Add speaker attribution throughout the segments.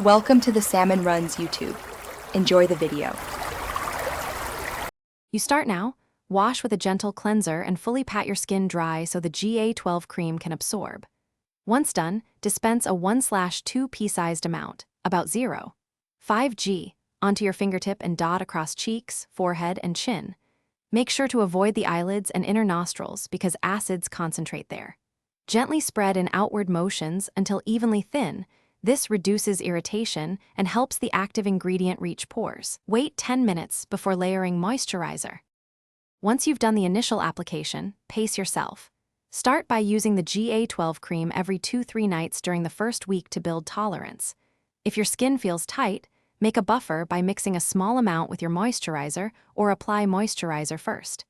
Speaker 1: Welcome to the Salmon Runs YouTube. Enjoy the video.
Speaker 2: You start now, wash with a gentle cleanser and fully pat your skin dry so the GA12 cream can absorb. Once done, dispense a 1/2 pea-sized amount, about 0.5 g, onto your fingertip and dot across cheeks, forehead, and chin. Make sure to avoid the eyelids and inner nostrils because acids concentrate there. Gently spread in outward motions until evenly thin. This reduces irritation and helps the active ingredient reach pores. Wait 10 minutes before layering moisturizer. Once you've done the initial application, pace yourself. Start by using the GA12 cream every 2-3 nights during the first week to build tolerance. If your skin feels tight, make a buffer by mixing a small amount with your moisturizer or apply moisturizer first.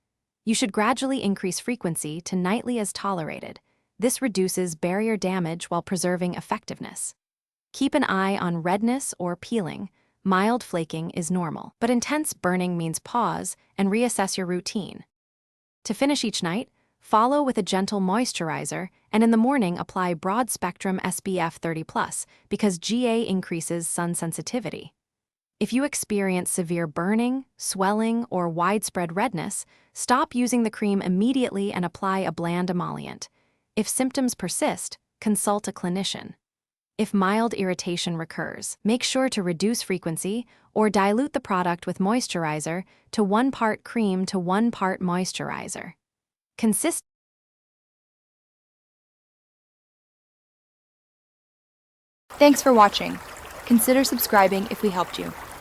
Speaker 2: You should gradually increase frequency to nightly as tolerated. This reduces barrier damage while preserving effectiveness. Keep an eye on redness or peeling. Mild flaking is normal, but intense burning means pause and reassess your routine. To finish each night, follow with a gentle moisturizer, and in the morning apply broad-spectrum SPF 30+, because GA increases sun sensitivity. If you experience severe burning, swelling, or widespread redness, stop using the cream immediately and apply a bland emollient. If symptoms persist, consult a clinician. If mild irritation recurs, make sure to reduce frequency or dilute the product with moisturizer to 1 part cream to 1 part moisturizer.
Speaker 1: Thanks for watching. Consider subscribing if we helped you.